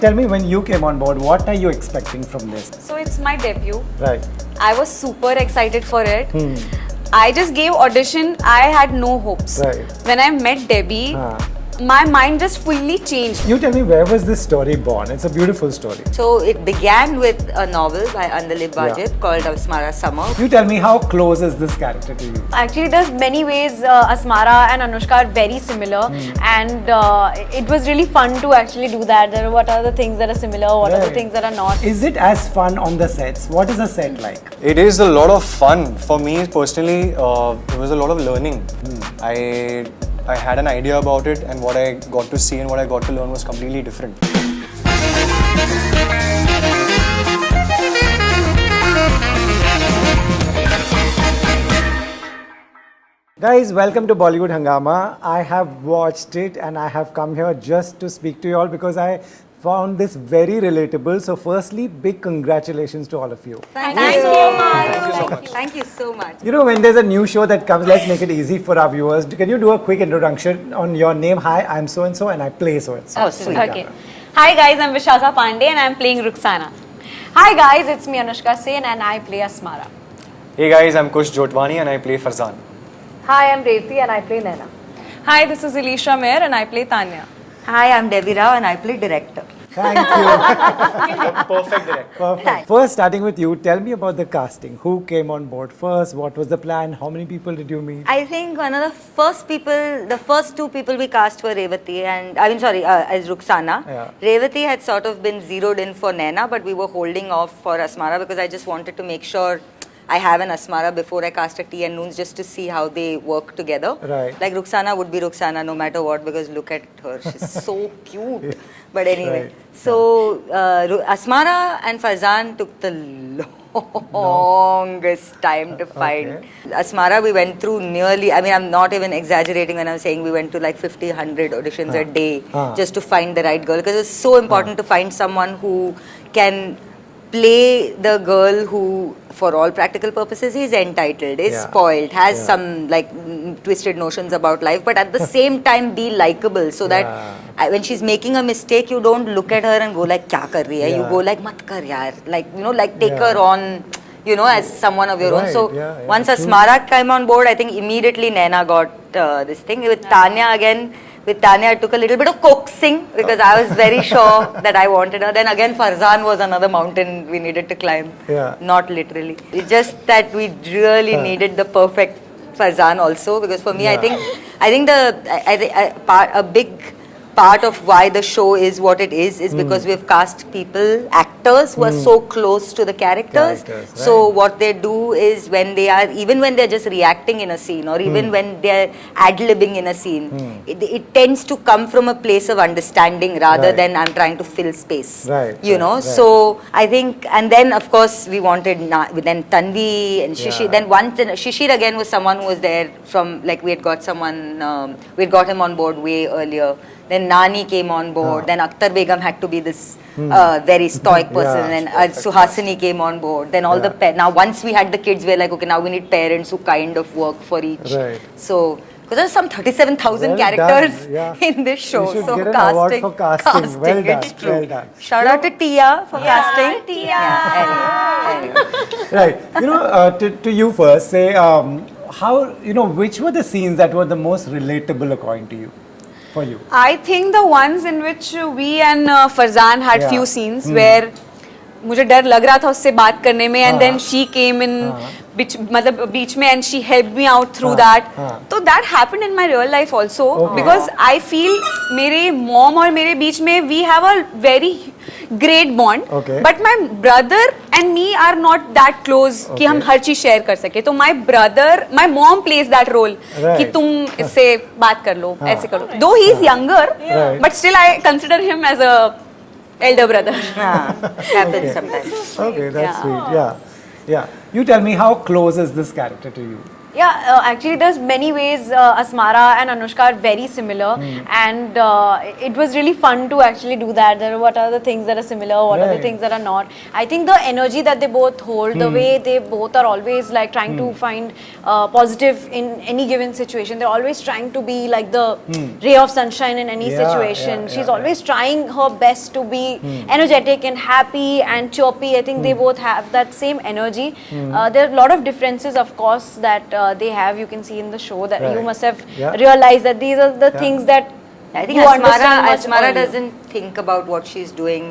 Tell me, when you came on board, what are you expecting from this? So it's my debut. Right. I was super excited for it. I just gave audition. I had no hopes. Right. When I met Debbie, my mind just fully changed. You tell me, where was this story born? It's a beautiful story. So it began with a novel by Andalib Wajid called Asmara Summer. You tell me, how close is this character to you? Actually, there's many ways Asmara and Anushka are very similar, and it was really fun to actually do that. What are the things that are similar? What are the things that are not? Is it as fun on the sets? What is a set like? It is a lot of fun. For me personally, it was a lot of learning. I had an idea about it, and what I got to see and what I got to learn was completely different. Guys, welcome to Bollywood Hungama. I have watched it and I have come here just to speak to you all because I found this very relatable. So firstly, big congratulations to all of you. Thank you so much. Thank you so much. You know, when there's a new show that comes, let's make it easy for our viewers. Can you do a quick introduction on your name? Hi, I'm so-and-so and I play so-and-so. Oh, sweet. Okay. Hi guys, I'm Vishakha Pandey and I'm playing Ruxana. Hi guys, it's me Anushka Sen and I play Asmara. Hey guys, I'm Kush Jotwani and I play Farzan. Hi, I'm Revati and I play Naina. Hi, this is Elisha Mayer and I play Tanya. Hi, I'm Devi Rao and I play director. Thank you. Perfect director. Perfect. First, starting with you, tell me about the casting. Who came on board first? What was the plan? How many people did you meet? I think one of the first two people we cast were Revati and, as Ruxana. Yeah. Revati had sort of been zeroed in for Naina, but we were holding off for Asmara because I just wanted to make sure I have an Asmara before I cast a Tea and Noons just to see how they work together. Right. Like Ruxana would be Ruxana no matter what because look at her, she's so cute. But anyway, Right. so Asmara and Farzan took the longest time to find. Okay. Asmara we went through nearly, I mean I'm not even exaggerating when I'm saying we went to like 50, 100 auditions a day just to find the right girl because it's so important to find someone who can play the girl who, for all practical purposes, is entitled, is spoiled, has some like twisted notions about life, but at the same time be likable so that when she's making a mistake, you don't look at her and go like, "Kya kar rahi hai?" You go like, "Mat kar yaar." Like, you know, like take her on, you know, as someone of your own. So once Asmara came on board, I think immediately Naina got this thing. With Tanya again. With Tanya, it took a little bit of coaxing because I was very sure that I wanted her. Then again, Farzan was another mountain we needed to climb. Yeah. Not literally. It's just that we really needed the perfect Farzan also because for me, I think a big part of why the show is what it is because we've cast people, actors who are so close to the characters. So what they do is even when they're just reacting in a scene or even when they're ad-libbing in a scene, it tends to come from a place of understanding rather than I'm trying to fill space. You know, so I think, and then of course we wanted then Tanvi and Shishir. Then Shishir again was someone who was there from, like we had got him on board way earlier. Then Nani came on board. Then Akhtar Begum had to be this very stoic person. And Suhasini came on board. Then all the now once we had the kids, we're like, okay, now we need parents who kind of work for each. So because there's some 37,000 characters in this show. You should so get an casting, award for casting. Well done. It's true. Well done. Shout out to Tia for casting. Tia. Anyway. Right. You know, to you first, say how, you know, which were the scenes that were the most relatable according to you? For you? I think the ones in which we and Farzan had few scenes where मुझे डर लग रहा था उससे बात करने में and then she came in बीच में and she helped me out through that. So that happened in my real life also because I feel मेरे mom और मेरे बीच में we have a very great bond. But my brother and me are not that close कि हम हर चीज share कर सके. तो my mom plays that role कि तुम इससे बात कर लो, ऐसे करो. Though he is younger, but still I consider him as a elder brother. Happens sometimes. Okay, that's sweet. Yeah. You tell me, how close is this character to you? Yeah, actually, there's many ways Asmara and Anushka are very similar, and it was really fun to actually do that. There, what are the things that are similar? What are the Right. things that are not? I think the energy that they both hold, the way they both are always like trying to find positive in any given situation. They're always trying to be like the ray of sunshine in any Yeah, situation. yeah, She's yeah, always trying her best to be energetic and happy and chirpy. I think they both have that same energy. There are a lot of differences, of course, that they have. You can see in the show that you Right. must have Yeah. realized that these are the things that I think you understand much Asmara earlier. doesn't think about what she's doing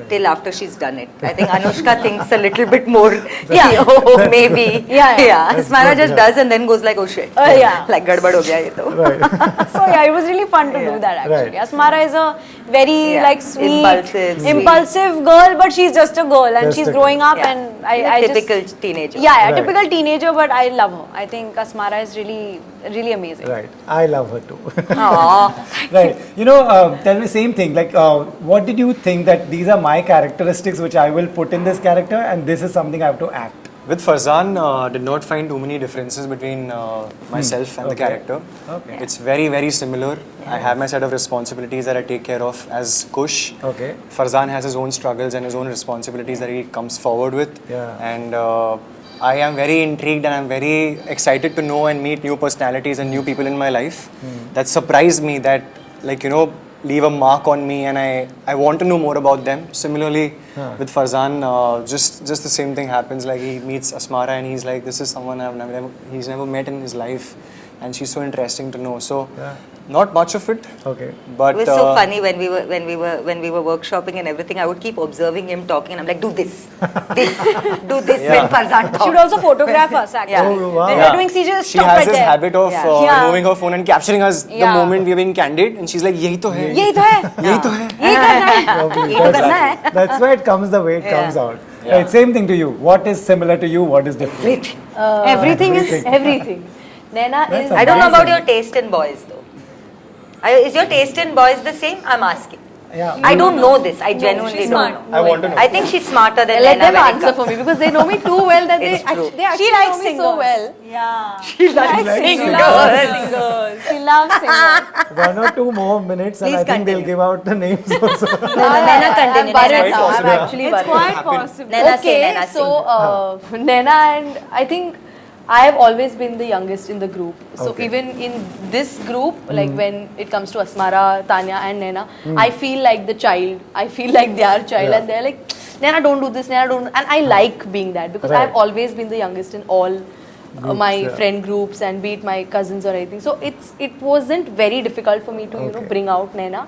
till after she's done it. I think Anushka thinks a little bit more. Yeah. Oh, maybe. Yeah. Asmara good, just yeah. does and then goes like, oh shit. Yeah. Like gadbad ho gaya ye to. So yeah, it was really fun to do that actually. Right. Asmara is a very Yeah. like sweet, Impulsive, sweet. impulsive girl, but she's just a girl and Just she's a growing up, Yeah. and She's a I typical just, teenager. Yeah, Right. typical teenager, but I love her. I think Asmara is really amazing. Right. I love her too. Aww. Right. You know, tell me same thing. Like, what did you think that these are my characteristics which I will put in this character, and this is something I have to act? With Farzan, did not find too many differences between myself and the Okay. character. Okay. It's very, very similar. I have my set of responsibilities that I take care of as Kush. Okay. Farzan has his own struggles and his own responsibilities that he comes forward with. Yeah. And I am very intrigued and I'm very excited to know and meet new personalities and new people in my life that surprise me, that, like, you know, leave a mark on me, and I want to know more about them. Similarly, with Farzan, just the same thing happens. Like, he meets Asmara and he's like, this is someone he's never met in his life, and she's so interesting to know. So, not much of it. Okay. But It was so funny when we were workshopping and everything. I would keep observing him talking, and I'm like, do this, do this when Farzan She talks. would also photograph us actually. Yeah. Oh, wow. When Yeah. we're doing CJ, she stop has right this there. habit of Yeah. removing her phone and capturing us the Yeah. moment we're being candid, and she's like, यही तो है, यही तो है, यही तो है. यही करना है. Lovely. ये तो करना है. That's why it comes the way it comes out. Yeah. Right. Same thing to you. What is similar to you? What is different? Everything is Everything. everything. Naina That's is. I don't know about Amazing. your taste in boys though. Is your taste in boys the same? I'm asking. Yeah. I don't know this. I genuinely she's don't smart. know. I want to know. I think she's smarter than Let Naina them when it answer comes. for me because they know me too well that they It's true. actually, they actually She likes know me so singers. well. Yeah. She likes likes singers. Singers. She loves singing. 1 or 2 more minutes, and Please I think they'll continue. give out the names also. Naina continue. I'm worried Naina now. I'm possible. actually It's worried. quite Happen. possible. Naina Okay, say, Naina so Naina and I think I have always been the youngest in the group. So Okay. even in this group, like when it comes to Asmara, Tanya and Naina, I feel like the child. I feel like they are child, Yeah. and they're like, Naina, don't do this, Naina, don't. And I like being that because Right. I've always been the youngest in all my yeah. friend groups and be it my cousins or anything. So it wasn't very difficult for me to Okay. bring out Naina.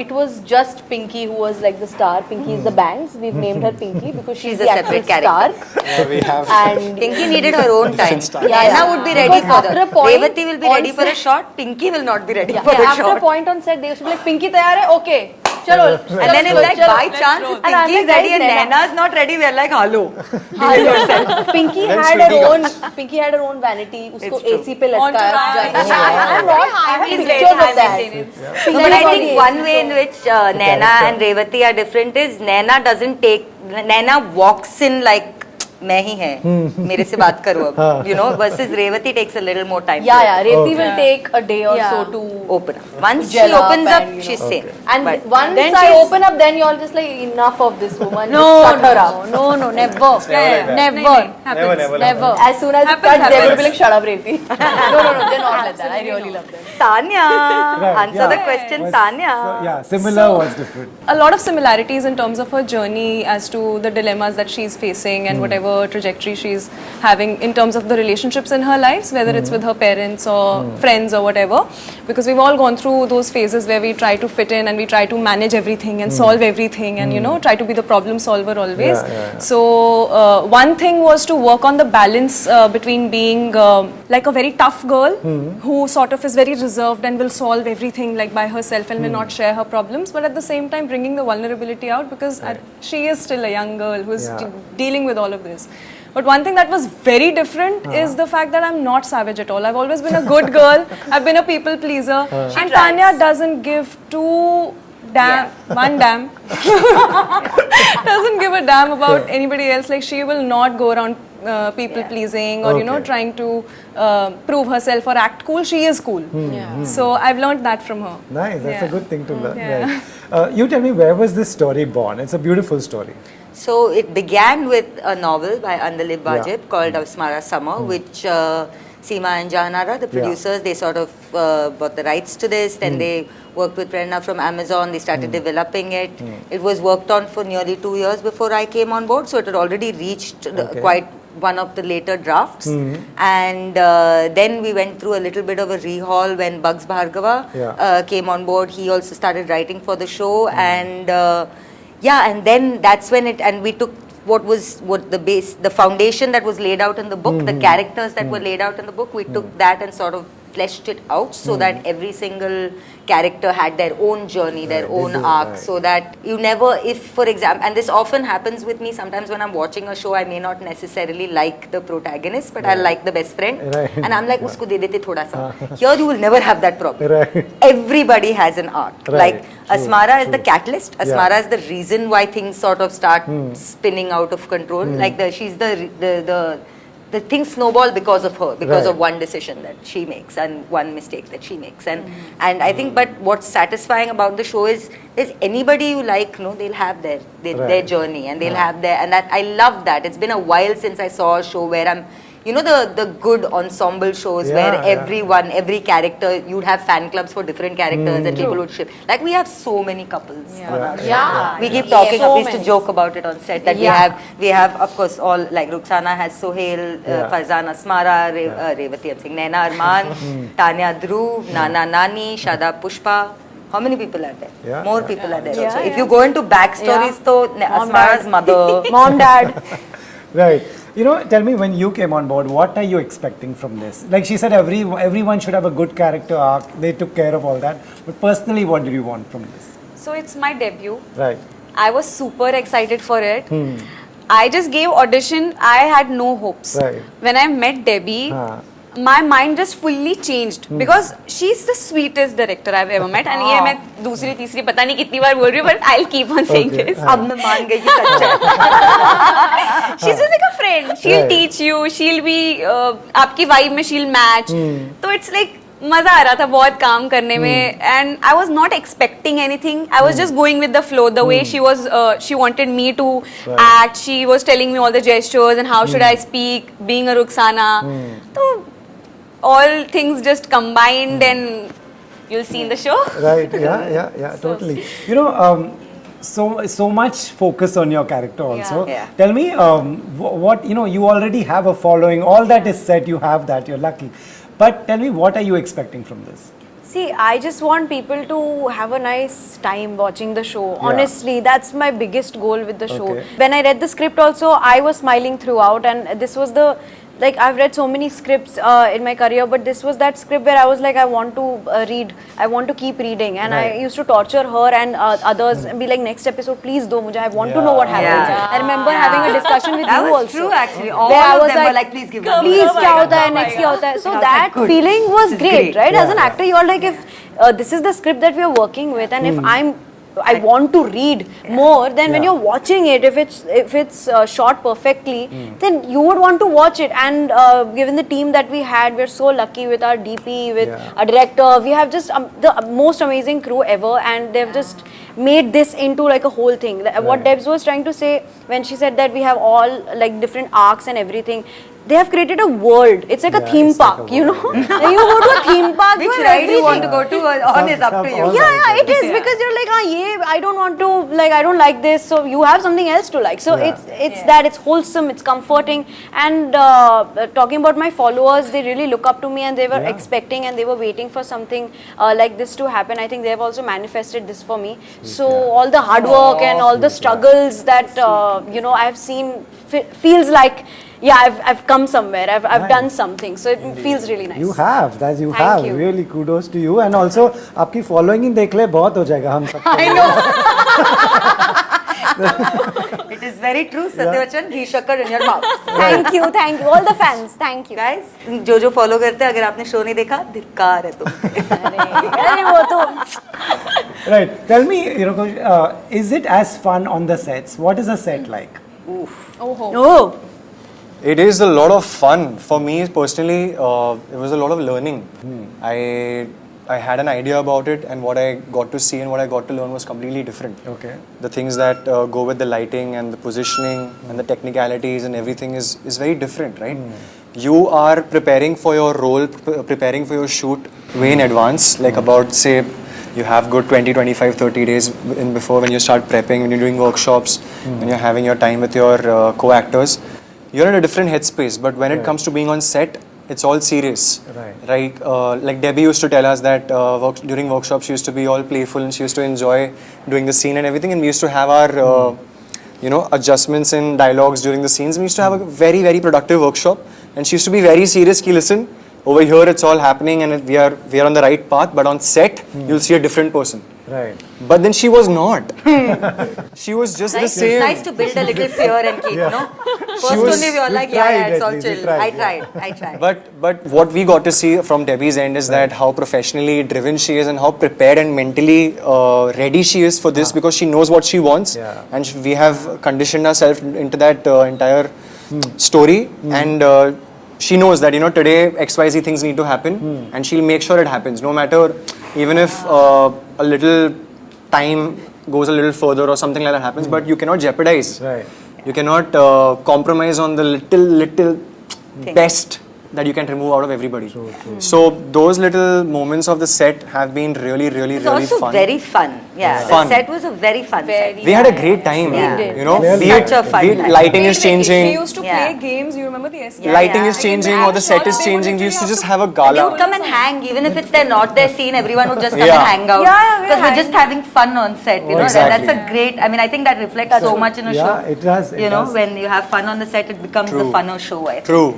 It was just Pinky who was like the star. Pinky is the bangs. We've named her Pinky because she's She's the a actual separate character. star. Yeah, we have. And Pinky needed her own time. Yeah, Naina yeah. would be ready Because for after the. a point Revati will be on ready for a set- shot. Pinky will not be ready Yeah, for a after a shot. point on set, they used to be like, Pinky तैयार है? Okay. चलो. And then if like by chance if And I'm Pinky is like, ready and guys, Naina. Naina is not ready, we're like, hello. Pinky Then had Sweetie her own. Pinky had her own vanity. उसको It's true. AC पे लटकाया Entourage. जाता है. I'm not. I have It's pictures very of high that. maintenance. No, but I think one way in which Naina and Revati are different is Naina doesn't take. Naina walks in like मैं ही है मेरे से बात करो अब, you know, versus Revati takes a little more time. Yeah, to yeah. Revati Okay. will take a day or Yeah. so to open up. Once she gel up opens up, and, you she's know. sane. And But once then I she's- open up, then you're just like, enough of this woman. No, Just cut her no, up. no, no, never. never like that. Never. Never, never. Never. As soon as it Happens, cuts, they're going to happens. be like, shut up, Revati. No, they're not like that. I really love them. Tanya, Right, answer yeah. the question, Was- Tanya. So, yeah, similar was different. A lot of similarities in terms of her journey as to the dilemmas that she's facing and whatever trajectory she's having in terms of the relationships in her lives, whether it's with her parents or friends or whatever, because we've all gone through those phases where we try to fit in and we try to manage everything and solve everything and, you know, try to be the problem solver always. Yeah. So one thing was to work on the balance between being like a very tough girl who sort of is very reserved and will solve everything like by herself and will not share her problems, but at the same time bringing the vulnerability out because she is still a young girl who's Yeah. dealing with all of this. But one thing that was very different is the fact that I'm not savage at all. I've always been a good girl. I've been a people pleaser. And Tanya doesn't give one damn. Doesn't give a damn about anybody else. Like, she will not go around people pleasing or Okay. trying to prove herself or act cool. She is cool. So I've learned that from her. Nice, that's a Yeah. good thing to learn. Yeah. Right. You tell me, where was this story born? It's a beautiful story. So it began with a novel by Andalib Wajib Yeah. called Asmara Summer, which Seema and Jahanara, the producers, they sort of bought the rights to this. Then they worked with Prerna from Amazon. They started developing it. It was worked on for nearly 2 years before I came on board. So it had already reached Okay. quite one of the later drafts. And then we went through a little bit of a rehaul when Bugs Bhargava Yeah. came on board. He also started writing for the show. And and then that's when we took the foundation that was laid out in the book, the characters that were laid out in the book, we took that and sort of fleshed it out so that every single character had their own journey, their Right, they own do, arc, right. so that you never, if for example, and this often happens with me, sometimes when I'm watching a show, I may not necessarily like the protagonist, but I like the best friend, Right. and I'm like, usko de dete thoda sa. Here you will never have that problem. Right. Everybody has an arc. Right, Like true, Asmara is the true. catalyst. Asmara is the reason why things sort of start spinning out of control. Like she's the things snowball because of her, because Right. of one decision that she makes and one mistake that she makes. And I think, but what's satisfying about the show is anybody you like, they'll have their Right. journey, and they'll have their, and that I love that. It's been a while since I saw a show where I'm, the good ensemble shows where Yeah, every character, you'd have fan clubs for different characters and people would ship. Like we have so many couples on our show. Yeah. We keep talking, So we used to many. joke about it on set that we have of course all, like Ruxana has Sohail, Yeah. Farzan Asmara, Revati Singh, Naina Arman, Tanya Dhruv, Nana Nani, Shada Pushpa. How many people are there? Yeah, More yeah. people are there also. If you go into backstories, Yeah. to Mom, Asmara's dad. mother. Mom, dad. Right. Tell me, when you came on board, what are you expecting from this? Like she said, everyone should have a good character arc. They took care of all that. But personally, what did you want from this? So it's my debut. Right. I was super excited for it. I just gave audition. I had no hopes. Right. When I met Debbie, हाँ. my mind just fully changed because she's the sweetest director I've ever met. And ये मैं दूसरी तीसरी पता नहीं कितनी बार बोल रही हूँ, but I'll keep on saying Okay. this. अब मैं मान गई कि सच है. She's just like a friend. She'll Right. teach you. She'll be आपकी vibe में she'll match. तो it's like मजा आ रहा था बहुत काम करने में, and I was not expecting anything. I was just going with the flow. The way she wanted me to act. She was telling me all the gestures and how should I speak, being a Ruxana. So all things just combined, and you'll see in the show. Right. Yeah. Totally. So much focus on your character also. Yeah. Tell me, what you already have a following. All that is set. You have that. You're lucky. But tell me, what are you expecting from this? See, I just want people to have a nice time watching the show. Honestly, that's my biggest goal with the show. Okay. When I read the script also, I was smiling throughout, and this was the, like, I've read so many scripts in my career, but this was that script where I was like, I want to read, I want to keep reading, and Right. I used to torture her and others and be like, next episode, please do, mujhe, I want to know what happens. Yeah. I remember having a discussion with That you was also. true actually. All Where I of was them were like, please give me. Please, क्या होता है, next क्या होता है. So I was like, that good. feeling was This is great, great. right? As an Yeah, actor, you're like, if this is the script that we are working with, and if I want to read more, then when Yeah. you're watching it, if it's shot perfectly, then you would want to watch it. And given the team that we had, we're so lucky with our DP, with Yeah. our director. We have just the most amazing crew ever, and they've just made this into like a whole thing. What Right. Debs was trying to say when she said that we have all like different arcs and everything. They have created a world. It's like a Yeah, theme it's like park, a you know. world, You go to a theme park, Which you have ride you want to everything. go to on is up to you. All Yeah, right. it is because you're like, I don't want to, like, I don't like this, so you have something else to like. So Yeah. it's that, it's wholesome, it's comforting, and talking about my followers, they really look up to me, and they were Yeah. expecting and they were waiting for something like this to happen. I think they have also manifested this for me. So all the hard work and all the struggles that I've seen feels like. Yeah, I've come somewhere. I've Right. done something, so it feels really nice. You have, that you Thank have. you. Really, kudos to you. And also, आपकी following ही देख ले, बहुत हो जाएगा हम सब. I know. It is very true, Satyavachan. Ghee shakkar in your mouth. Thank you, all the fans, thank you. Guys, जो follow करते हैं, अगर आपने show नहीं देखा, धिक्कार है तुम. अरे वो तो Right. Tell me, is it as fun on the sets? What is a set like? oh It is a lot of fun. For me personally, it was a lot of learning. I had an idea about it, and what I got to see and what I got to learn was completely different. Okay. The things that go with the lighting and the positioning and the technicalities and everything is very different, right? You are preparing for your role, preparing for your shoot way in advance, like about, say, you have good 20, 25, 30 days in before when you start prepping, when you're doing workshops, when you're having your time with your co-actors. You're in a different headspace, but when it comes to being on set, it's all serious. Right? Like Debbie used to tell us that during workshops she used to be all playful and she used to enjoy doing the scene and everything, and we used to have our adjustments in dialogues during the scenes. We used to have a very, very productive workshop, and she used to be very serious. Ki, listen, over here it's all happening and we are on the right path, but on set you'll see a different person. Right. But then she was not. She was just the same. It's nice to build a little fear and keep, no? First was- only we were like, you yeah, tried it's all at least, you chill. tried, I tried. But what we got to see from Debbie's end is that how professionally driven she is and how prepared and mentally ready she is for this, because she knows what she wants, and we have conditioned ourselves into that entire story, and she knows that today XYZ things need to happen, and she'll make sure it happens, no matter, even if a little time goes a little further or something like that happens, but you cannot jeopardize. Right. You cannot compromise on the little best that you can remove out of everybody. So those little moments of the set have been really, really, It's really also fun. very fun. Yeah, Fun. the set was a very fun set. We had a great time. Yeah. did. You know, It was be such it, a fun be it time. lighting is We changing, used to Yeah. play games. You remember the SK? lighting yeah. is changing, or the set is changing. We used to just have a They gala. would come and hang, even if it's not their scene, everyone would just come Yeah. and hang out. Yeah, we Because we're hang. just having fun on set, you know. Exactly. That's a great, I mean, I think that reflects so much in a show. Yeah, it does. It You know, does. when you have fun on the set, it becomes a True. funner show, I think. True.